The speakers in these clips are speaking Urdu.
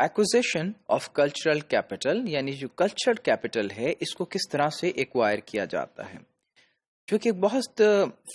ایکوزیشن آف کلچرل کیپٹل، یعنی جو کلچرل کیپٹل ہے اس کو کس طرح سے ایکوائر کیا جاتا ہے. جو کہ بہت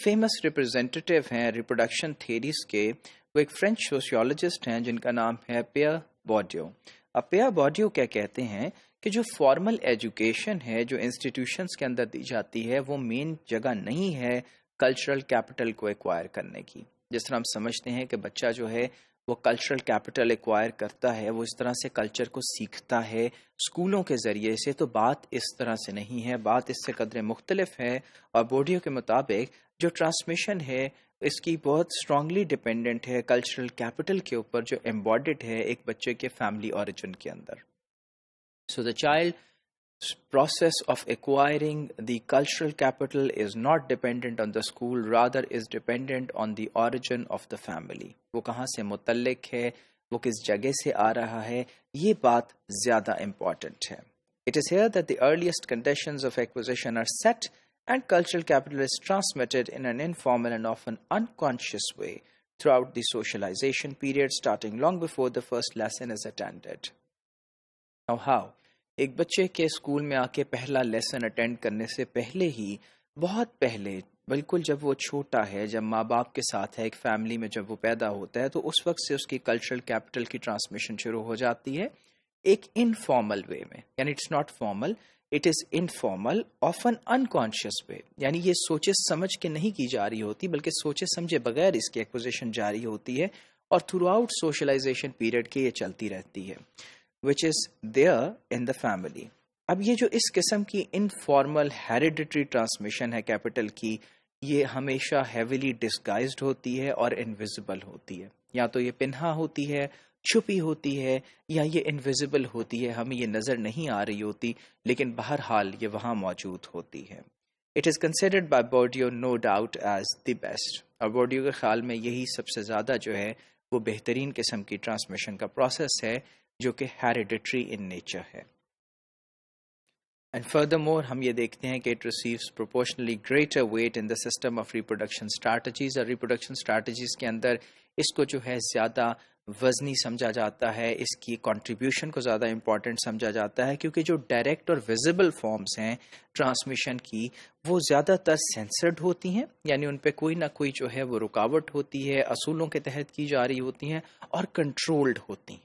فیمس ریپرزینٹیو ہیں ریپروڈکشن تھیریز کے، وہ ایک فرینچ سوشیولوجسٹ ہیں جن کا نام ہے پیئر بورڈیو. اب پیئر بورڈیو کیا کہتے ہیں کہ جو فارمل ایجوکیشن ہے جو انسٹیٹیوشنز کے اندر دی جاتی ہے وہ مین جگہ نہیں ہے کلچرل کیپٹل کو ایکوائر کرنے کی. جس طرح ہم سمجھتے ہیں کہ بچہ جو ہے وہ کلچرل کیپٹل ایکوائر کرتا ہے، وہ اس طرح سے کلچر کو سیکھتا ہے اسکولوں کے ذریعے سے، تو بات اس طرح سے نہیں ہے، بات اس سے قدرے مختلف ہے. اور بورڈیو کے مطابق جو ٹرانسمیشن ہے اس کی بہت اسٹرانگلی ڈپینڈنٹ ہے کلچرل کیپٹل کے اوپر جو ایمبوڈڈ ہے ایک بچے کے فیملی اوریجن کے اندر. So the child process of acquiring the cultural capital is not dependent on the school, rather is dependent on the origin of the family. وہ کہاں سے متعلق ہے، وہ کس جگہ سے آ رہا ہے، یہ بات زیادہ امپورٹنٹ ہے. It is here that the earliest conditions of acquisition are set and cultural capital is transmitted in an informal and often unconscious way throughout the socialization period starting long before the first lesson is attended. Now how? ایک بچے کے اسکول میں آ کے پہلا لیسن اٹینڈ کرنے سے پہلے ہی، بہت پہلے، بالکل جب وہ چھوٹا ہے، جب ماں باپ کے ساتھ ہے، ایک فیملی میں جب وہ پیدا ہوتا ہے، تو اس وقت سے اس کی کلچرل کیپٹل کی ٹرانسمیشن شروع ہو جاتی ہے ایک انفارمل وے میں. یعنی it's not formal, it is informal, often unconscious way. یعنی یہ سوچے سمجھ کے نہیں کی جا رہی ہوتی بلکہ سوچے سمجھے بغیر اس کی ایکوزیشن جاری ہوتی ہے، اور تھرو آؤٹ سوشلائزیشن پیریڈ کے یہ چلتی رہتی ہے which is there in the family. اب یہ جو اس قسم کی انفارمل ہیریڈیٹری ٹرانسمیشن ہے کیپٹل کی، یہ ہمیشہ ہیویلی ڈسگائزڈ ہوتی ہے اور انویزیبل ہوتی ہے. یا تو یہ پنہا ہوتی ہے، چھپی ہوتی ہے، یا یہ انویزیبل ہوتی ہے، ہمیں یہ نظر نہیں آ رہی ہوتی، لیکن بہرحال یہ وہاں موجود ہوتی ہے. It is considered by Bourdieu no doubt as the best. اور بورڈیو کے خیال میں یہی سب سے زیادہ جو ہے وہ بہترین قسم کی ٹرانسمیشن کا پروسیس ہے جو کہ ہیریڈیٹری ان نیچر ہے. اینڈ فردر مور ہم یہ دیکھتے ہیں کہ it receives proportionally greater weight in the system of reproduction strategies. اور ریپروڈکشن اسٹریٹجیز کے اندر اس کو جو ہے زیادہ وزنی سمجھا جاتا ہے، اس کی کنٹریبیوشن کو زیادہ امپورٹنٹ سمجھا جاتا ہے، کیونکہ جو ڈائریکٹ اور ویزیبل فارمز ہیں ٹرانسمیشن کی وہ زیادہ تر سینسرڈ ہوتی ہیں، یعنی ان پہ کوئی نہ کوئی جو ہے وہ رکاوٹ ہوتی ہے، اصولوں کے تحت کی جا رہی ہوتی ہیں اور کنٹرولڈ ہوتی ہیں.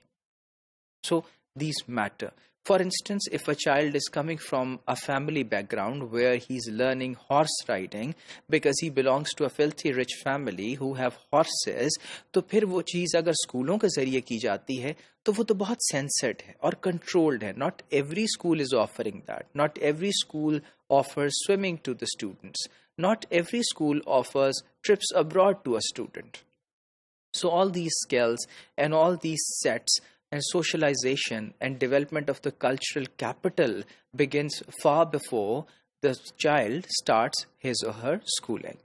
So these matter. For instance, if a child is coming from a family background where he's learning horse riding because he belongs to a filthy rich family who have horses, تو پھر وہ چیز اگر اسکولوں کے ذریعے کی جاتی ہے تو وہ تو بہت سینسرڈ ہے اور کنٹرولڈ ہے. Not every school is offering that. Not every school offers swimming to the students. Not every school offers trips abroad to a student. So all these skills and all these sets and socialization and development of the cultural capital begins far before the child starts his or her schooling.